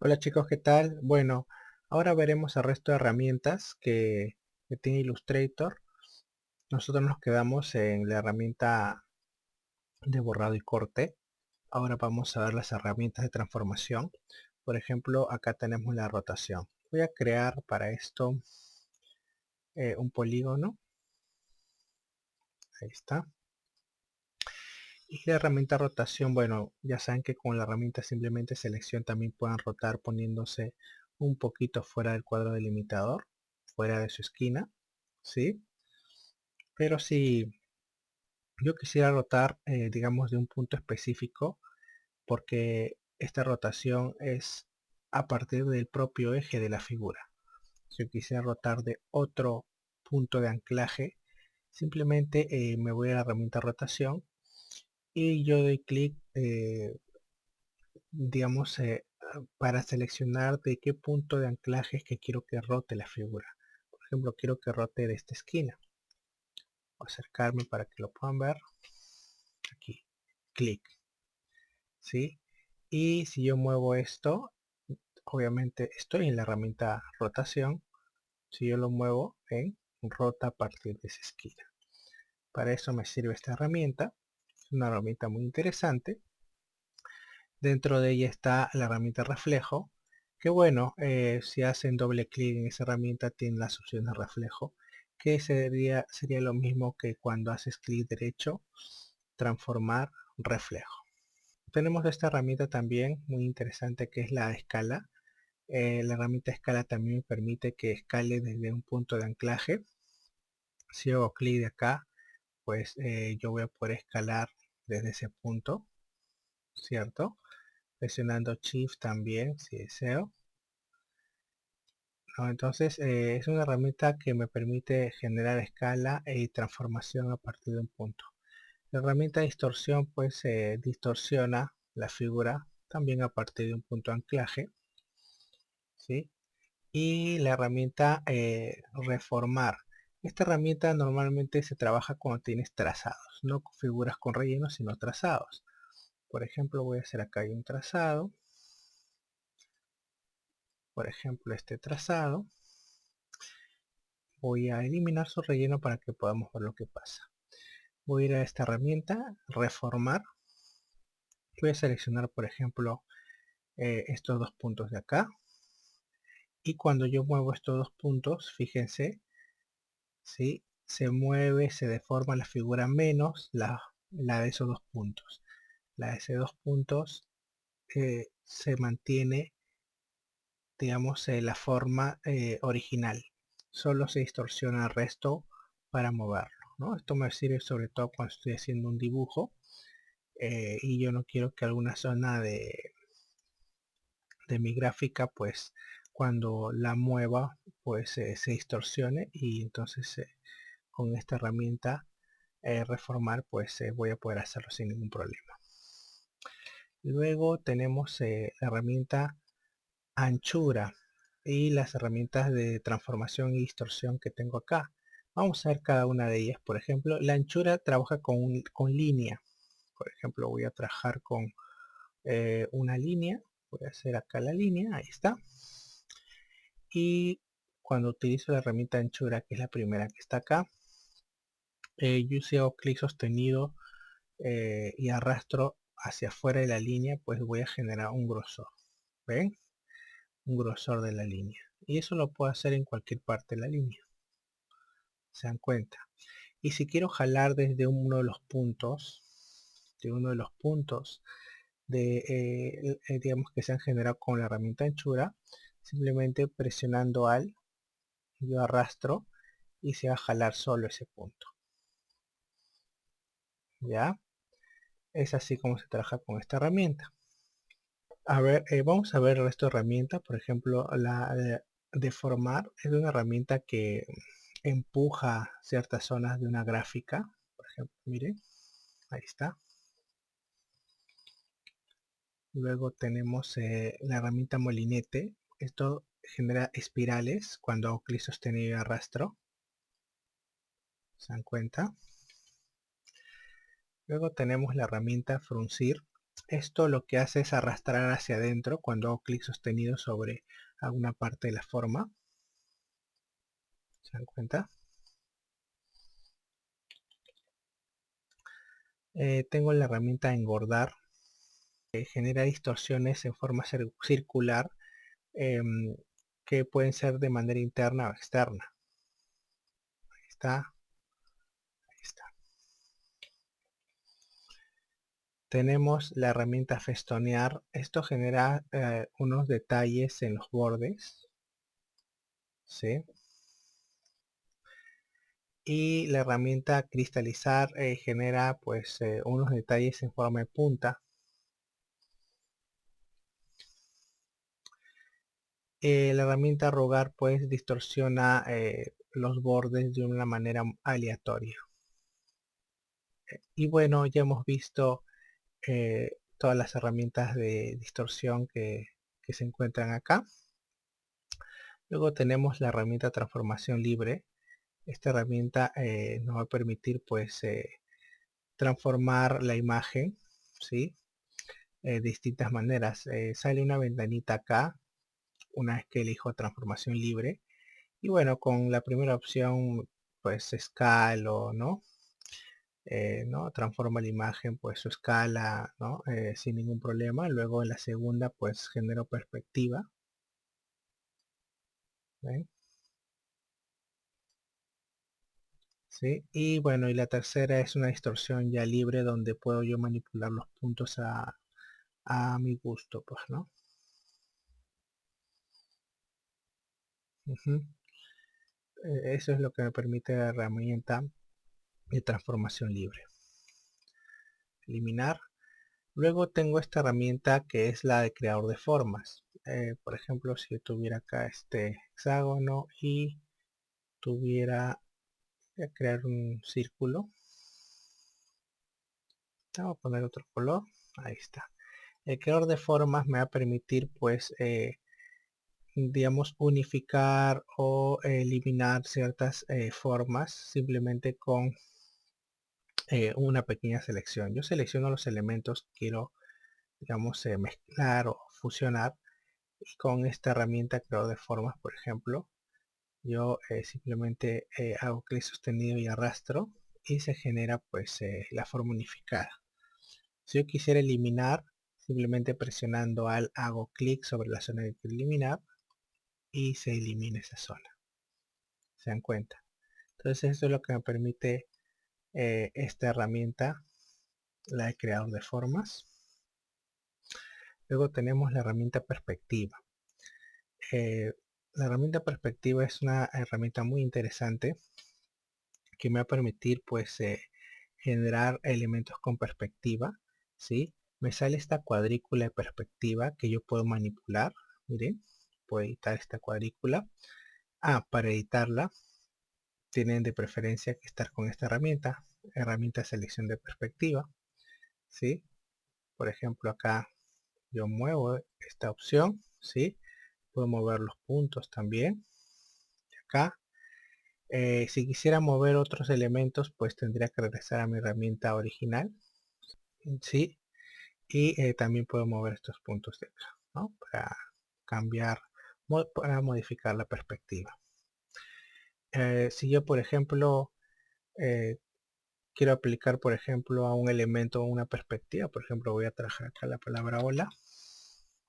Hola chicos, ¿qué tal? Bueno, ahora veremos el resto de herramientas que tiene Illustrator. Nosotros nos quedamos en la herramienta de borrado y corte. Ahora vamos a ver las herramientas de transformación. Por ejemplo, acá tenemos la rotación. Voy a crear para esto un polígono. Ahí está. Y la herramienta rotación, bueno, ya saben que con la herramienta simplemente selección también pueden rotar poniéndose un poquito fuera del cuadro delimitador, fuera de su esquina, ¿sí? Pero si yo quisiera rotar, digamos, de un punto específico, porque esta rotación es a partir del propio eje de la figura. Si yo quisiera rotar de otro punto de anclaje, simplemente me voy a la herramienta rotación y yo doy clic, digamos, para seleccionar de qué punto de anclaje es que quiero que rote la figura. Por ejemplo, quiero que rote de esta esquina. Voy a acercarme para que lo puedan ver. Aquí, clic, ¿sí? Y si yo muevo esto, obviamente estoy en la herramienta rotación. Si yo lo muevo en rota a partir de esa esquina. Para eso me sirve esta herramienta. Es una herramienta muy interesante. Dentro de ella está la herramienta reflejo, que bueno, si hacen doble clic en esa herramienta tienen las opciones de reflejo, que sería lo mismo que cuando haces clic derecho, transformar, reflejo. Tenemos esta herramienta también muy interesante, que es la escala. La herramienta escala también me permite que escale desde un punto de anclaje. Si hago clic de acá, pues yo voy a poder escalar desde ese punto, ¿cierto? Presionando Shift también, si deseo, ¿no? Entonces es una herramienta que me permite generar escala y transformación a partir de un punto. La herramienta de distorsión pues distorsiona la figura también a partir de un punto de anclaje, ¿sí? Y la herramienta reformar. Esta herramienta normalmente se trabaja cuando tienes trazados, no figuras con relleno, sino trazados. Por ejemplo, voy a hacer acá un trazado. Por ejemplo, este trazado. Voy a eliminar su relleno para que podamos ver lo que pasa. Voy a ir a esta herramienta, reformar. Voy a seleccionar, por ejemplo, estos dos puntos de acá. Y cuando yo muevo estos dos puntos, fíjense, ¿sí? Se mueve, se deforma la figura menos la de esos dos puntos. La de esos dos puntos se mantiene, digamos, la forma original. Solo se distorsiona el resto para moverlo, ¿no? Esto me sirve sobre todo cuando estoy haciendo un dibujo y yo no quiero que alguna zona de mi gráfica, pues cuando la mueva, pues se distorsione y entonces con esta herramienta reformar, pues voy a poder hacerlo sin ningún problema. Luego tenemos la herramienta anchura y las herramientas de transformación y distorsión que tengo acá. Vamos a ver cada una de ellas. Por ejemplo, la anchura trabaja con línea. Por ejemplo, voy a trabajar con una línea. Voy a hacer acá la línea. Ahí está. Y cuando utilizo la herramienta anchura, que es la primera que está acá, yo si hago clic sostenido y arrastro hacia afuera de la línea, pues voy a generar un grosor. ¿Ven? Un grosor de la línea. Y eso lo puedo hacer en cualquier parte de la línea. ¿Se dan cuenta? Y si quiero jalar desde uno de los puntos, digamos que se han generado con la herramienta anchura, simplemente presionando al, yo arrastro y se va a jalar solo ese punto. ¿Ya? Es así como se trabaja con esta herramienta. A ver, vamos a ver el resto de herramientas. Por ejemplo, la deformar es una herramienta que empuja ciertas zonas de una gráfica. Por ejemplo, miren, ahí está. Luego tenemos la herramienta molinete. Esto genera espirales cuando hago clic sostenido y arrastro. ¿Se dan cuenta? Luego tenemos la herramienta fruncir. Esto lo que hace es arrastrar hacia adentro cuando hago clic sostenido sobre alguna parte de la forma. ¿Se dan cuenta? Tengo la herramienta engordar, que genera distorsiones en forma circular, que pueden ser de manera interna o externa. Ahí está, ahí está. Tenemos la herramienta festonear. Esto genera unos detalles en los bordes, ¿sí? Y la herramienta cristalizar genera pues unos detalles en forma de punta. La herramienta rogar pues distorsiona los bordes de una manera aleatoria. Y bueno, ya hemos visto todas las herramientas de distorsión que se encuentran acá. Luego tenemos la herramienta transformación libre. Esta herramienta nos va a permitir pues transformar la imagen, ¿sí? De distintas maneras. Sale una ventanita acá una vez que elijo transformación libre. Y bueno, con la primera opción pues escalo, ¿no? ¿No? Transforma la imagen pues su escala, ¿no? Sin ningún problema. Luego en la segunda pues genero perspectiva. ¿Ven? ¿Sí? Y bueno, y la tercera es una distorsión ya libre donde puedo yo manipular los puntos a mi gusto, pues, ¿no? Ujú. Eso es lo que me permite la herramienta de transformación libre. Eliminar. Luego tengo esta herramienta que es la de creador de formas. Por ejemplo, si yo tuviera acá este hexágono y tuviera que crear un círculo, vamos a poner otro color, ahí está. El creador de formas me va a permitir pues digamos unificar o eliminar ciertas formas simplemente con una pequeña selección. Yo selecciono los elementos que quiero, digamos, mezclar o fusionar, y con esta herramienta creador de formas, por ejemplo, yo simplemente hago clic sostenido y arrastro y se genera pues la forma unificada. Si yo quisiera eliminar, simplemente presionando al hago clic sobre la zona que quiero eliminar y se elimina esa zona. ¿Se dan cuenta? Entonces esto es lo que me permite esta herramienta, la de creador de formas. Luego tenemos la herramienta perspectiva. La herramienta perspectiva es una herramienta muy interesante que me va a permitir pues generar elementos con perspectiva, ¿sí? Me sale esta cuadrícula de perspectiva que yo puedo manipular. Miren, puedo editar esta cuadrícula. Para editarla tienen de preferencia que estar con esta herramienta de selección de perspectiva, ¿sí? Por ejemplo, acá yo muevo esta opción, ¿sí? Puedo mover los puntos también. Acá, si quisiera mover otros elementos, pues tendría que regresar a mi herramienta original, ¿sí? Y también puedo mover estos puntos de acá, ¿no? Para cambiar, para modificar la perspectiva. Si yo, por ejemplo, eh, quiero aplicar, por ejemplo, a un elemento una perspectiva, por ejemplo, voy a trabajar acá la palabra hola,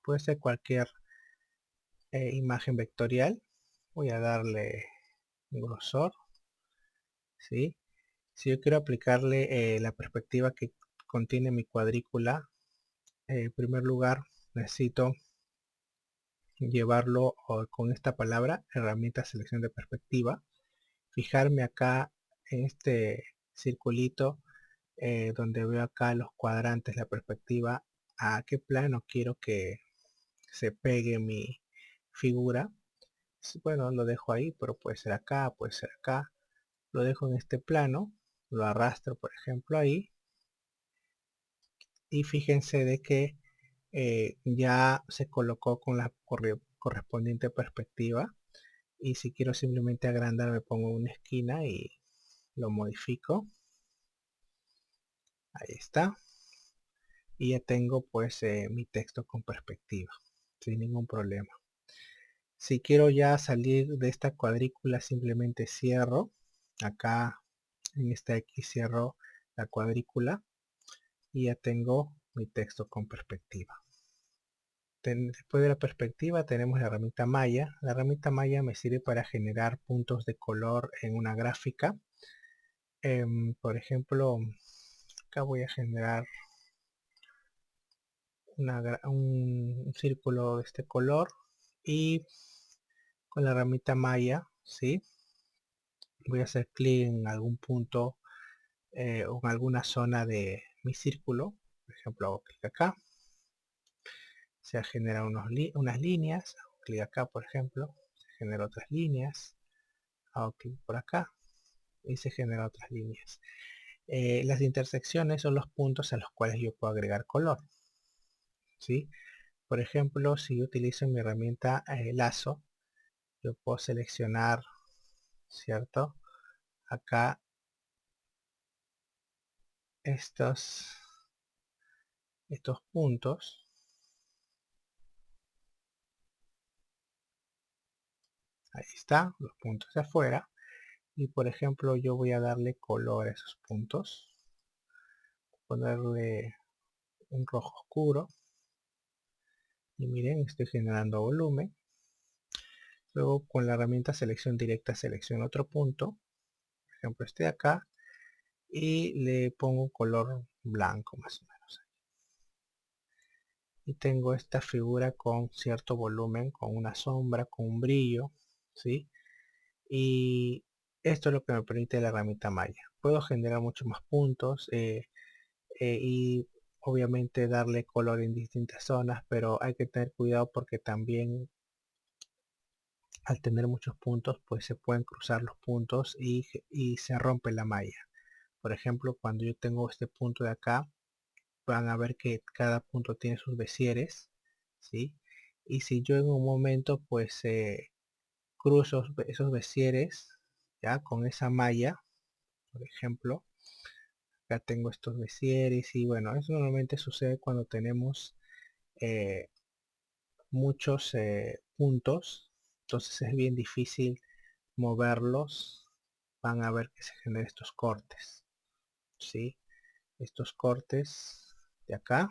puede ser cualquier imagen vectorial. Voy a darle un grosor, ¿sí? Si yo quiero aplicarle la perspectiva que contiene mi cuadrícula, en primer lugar necesito llevarlo con esta palabra, herramienta selección de perspectiva, fijarme acá en este circulito donde veo acá los cuadrantes, la perspectiva, a qué plano quiero que se pegue mi figura. Bueno, lo dejo ahí, pero puede ser acá, puede ser acá. Lo dejo en este plano, lo arrastro, por ejemplo, ahí. Y fíjense de que ya se colocó con la correspondiente perspectiva. Y si quiero simplemente agrandar, me pongo una esquina y lo modifico. Ahí está. y ya tengo pues mi texto con perspectiva sin ningún problema. Si quiero ya salir de esta cuadrícula, simplemente cierro acá en esta X, cierro la cuadrícula y ya tengo mi texto con perspectiva. Después de la perspectiva tenemos la herramienta malla. La herramienta malla me sirve para generar puntos de color en una gráfica. Por ejemplo, acá voy a generar un círculo de este color y con la herramienta malla, ¿sí? Voy a hacer clic en algún punto o en alguna zona de mi círculo. Por ejemplo, hago clic acá, se generan unas líneas, hago clic acá, por ejemplo, se generan otras líneas, hago clic por acá y se generan otras líneas. Las intersecciones son los puntos a los cuales yo puedo agregar color, ¿sí? Por ejemplo, si yo utilizo mi herramienta lazo, yo puedo seleccionar, ¿cierto? Acá estos puntos. Ahí está, los puntos de afuera. Y por ejemplo, yo voy a darle color a esos puntos. Ponerle un rojo oscuro. Y miren, estoy generando volumen. Luego con la herramienta selección directa selecciono otro punto. Por ejemplo, este de acá. Y le pongo un color blanco más o menos. Y tengo esta figura con cierto volumen, con una sombra, con un brillo, ¿sí? Y esto es lo que me permite la herramienta malla. Puedo generar muchos más puntos y obviamente darle color en distintas zonas, pero hay que tener cuidado porque también al tener muchos puntos pues se pueden cruzar los puntos y se rompe la malla. Por ejemplo, cuando yo tengo este punto de acá, van a ver que cada punto tiene sus besieres, ¿sí? Y si yo en un momento pues cruzo esos besieres ya con esa malla, por ejemplo, acá tengo estos besieres y bueno, eso normalmente sucede cuando tenemos eh, muchos puntos, entonces es bien difícil moverlos. Van a ver que se generan estos cortes, ¿sí? Estos cortes de acá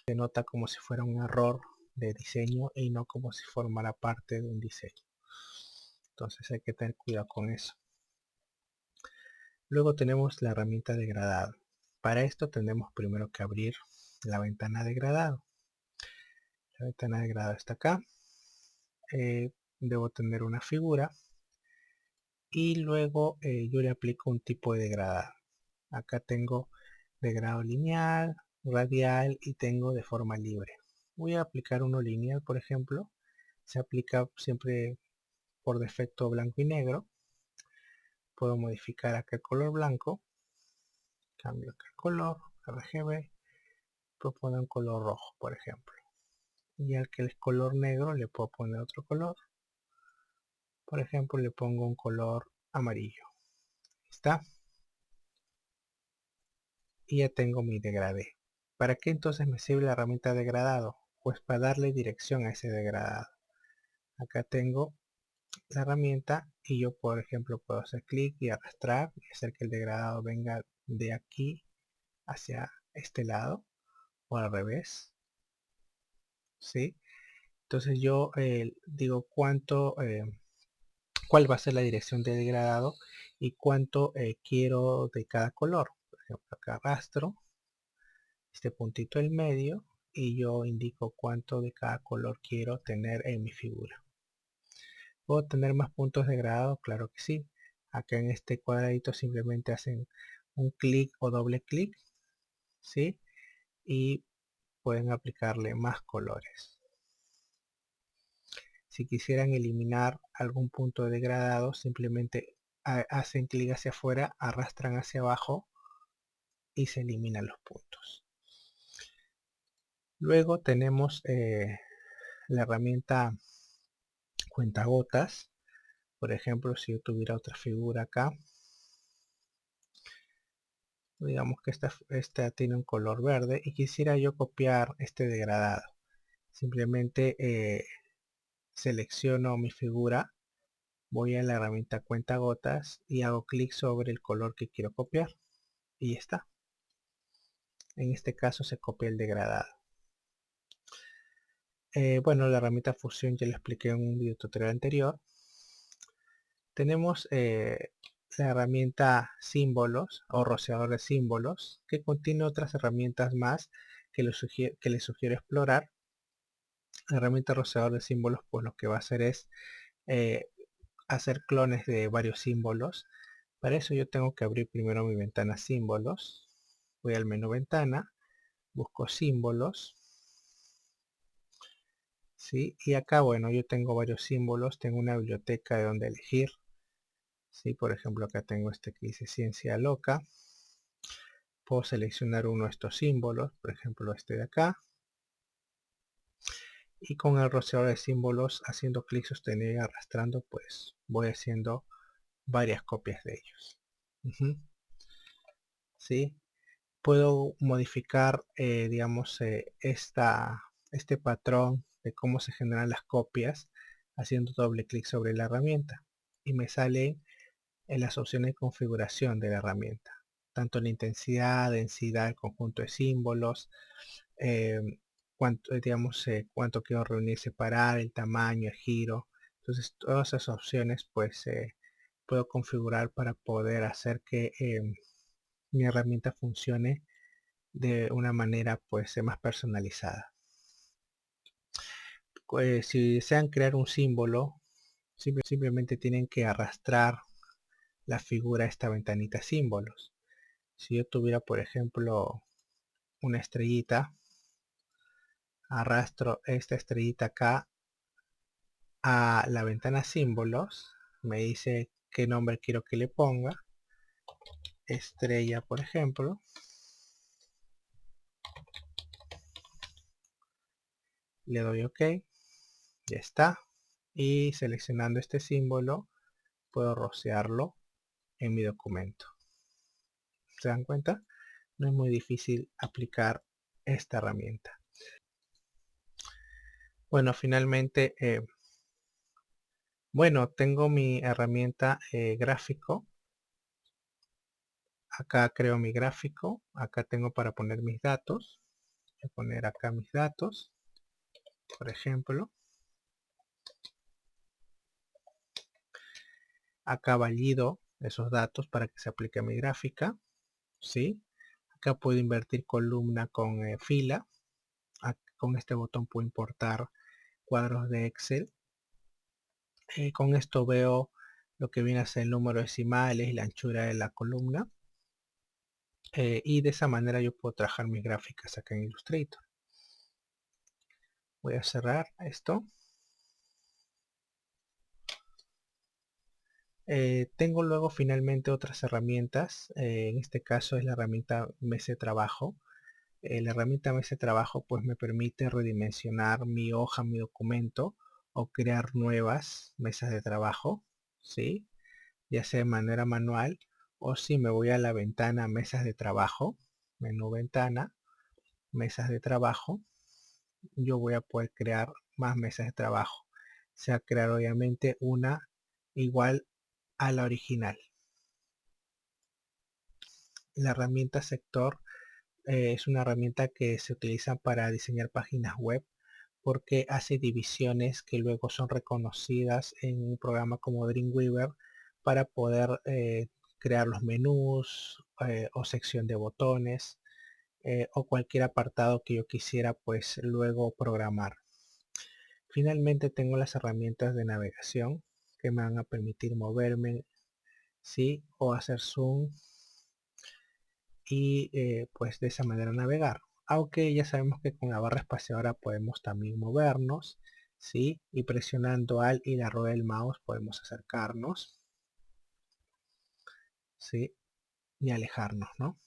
se nota como si fuera un error de diseño y no como si formara parte de un diseño. Entonces hay que tener cuidado con eso. Luego tenemos la herramienta de degradado. Para esto tendremos primero que abrir la ventana de degradado. La ventana de degradado está acá. Debo tener una figura y luego yo le aplico un tipo de degradado. Acá tengo degradado lineal, radial y tengo de forma libre. Voy a aplicar uno lineal, por ejemplo. Se aplica siempre por defecto blanco y negro. Puedo modificar acá el color blanco. Cambio acá el color, RGB. Puedo poner un color rojo, por ejemplo. Y al que es color negro le puedo poner otro color. Por ejemplo, le pongo un color amarillo. Está. Y ya tengo mi degradé. ¿Para qué entonces me sirve la herramienta degradado? Pues para darle dirección a ese degradado. Acá tengo la herramienta y yo por ejemplo puedo hacer clic y arrastrar y hacer que el degradado venga de aquí hacia este lado o al revés, ¿sí? Entonces yo digo cuál va a ser la dirección de degradado y cuánto quiero de cada color. Por ejemplo, acá arrastro este puntito en medio y yo indico cuánto de cada color quiero tener en mi figura. ¿Puedo tener más puntos de degradado? Claro que sí. Acá en este cuadradito simplemente hacen un clic o doble clic, ¿sí? Y pueden aplicarle más colores. Si quisieran eliminar algún punto de degradado, simplemente hacen clic hacia afuera, arrastran hacia abajo y se eliminan los puntos. Luego tenemos la herramienta cuentagotas. Por ejemplo, si yo tuviera otra figura acá, Digamos que esta tiene un color verde y quisiera yo copiar este degradado. Simplemente selecciono mi figura, voy a la herramienta cuentagotas y hago clic sobre el color que quiero copiar y ya está. En este caso se copia el degradado. Bueno, la herramienta fusión ya lo expliqué en un video tutorial anterior. Tenemos la herramienta símbolos o rociador de símbolos, que contiene otras herramientas más que les sugiero explorar. La herramienta rociador de símbolos, pues lo que va a hacer es hacer clones de varios símbolos. Para eso yo tengo que abrir primero mi ventana símbolos. Voy al menú ventana, busco símbolos. ¿Sí? Y acá, bueno, yo tengo varios símbolos, tengo una biblioteca de donde elegir. ¿Sí? Por ejemplo, acá tengo este que dice ciencia loca. Puedo seleccionar uno de estos símbolos, por ejemplo este de acá. Y con el rociador de símbolos, haciendo clic sostenido y arrastrando, pues voy haciendo varias copias de ellos. ¿Sí? Puedo modificar, digamos, este patrón de cómo se generan las copias haciendo doble clic sobre la herramienta. Y me salen en las opciones de configuración de la herramienta. Tanto la intensidad, densidad, el conjunto de símbolos, cuánto quiero reunir, separar, el tamaño, el giro. Entonces todas esas opciones pues puedo configurar para poder hacer que mi herramienta funcione de una manera pues más personalizada. Si desean crear un símbolo, simplemente tienen que arrastrar la figura a esta ventanita símbolos. Si yo tuviera por ejemplo una estrellita, arrastro esta estrellita acá a la ventana símbolos, me dice qué nombre quiero que le ponga, estrella por ejemplo, le doy ok, ya está, y seleccionando este símbolo puedo rociarlo en mi documento. ¿Se dan cuenta? No es muy difícil aplicar esta herramienta. Bueno, finalmente, bueno, tengo mi herramienta gráfico. Acá creo mi gráfico. Acá tengo para poner mis datos. Voy a poner acá mis datos, por ejemplo. Acá valido esos datos para que se aplique a mi gráfica. ¿Sí? Acá puedo invertir columna con fila. Con este botón puedo importar cuadros de Excel. Con esto veo lo que viene a ser el número decimales y la anchura de la columna. Y de esa manera yo puedo trabajar mis gráficas acá en Illustrator. Voy a cerrar esto. Tengo luego finalmente otras herramientas. En este caso es la herramienta mesa de trabajo. La herramienta mesa de trabajo pues me permite redimensionar mi hoja, mi documento o crear nuevas mesas de trabajo. ¿Sí? Ya sea de manera manual o si me voy a la ventana mesas de trabajo, menú ventana, mesas de trabajo, yo voy a poder crear más mesas de trabajo. Se va a crear obviamente una igual a la original. La herramienta sector es una herramienta que se utiliza para diseñar páginas web porque hace divisiones que luego son reconocidas en un programa como Dreamweaver para poder crear los menús o sección de botones o cualquier apartado que yo quisiera pues luego programar. Finalmente tengo las herramientas de navegación que me van a permitir moverme, ¿sí? O hacer zoom y pues de esa manera navegar. Aunque ya sabemos que con la barra espaciadora podemos también movernos, ¿sí? Y presionando Alt y la rueda del mouse podemos acercarnos, ¿sí? Y alejarnos, ¿no?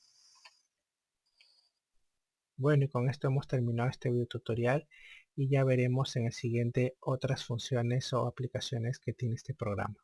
Bueno, y con esto hemos terminado este video tutorial y ya veremos en el siguiente otras funciones o aplicaciones que tiene este programa.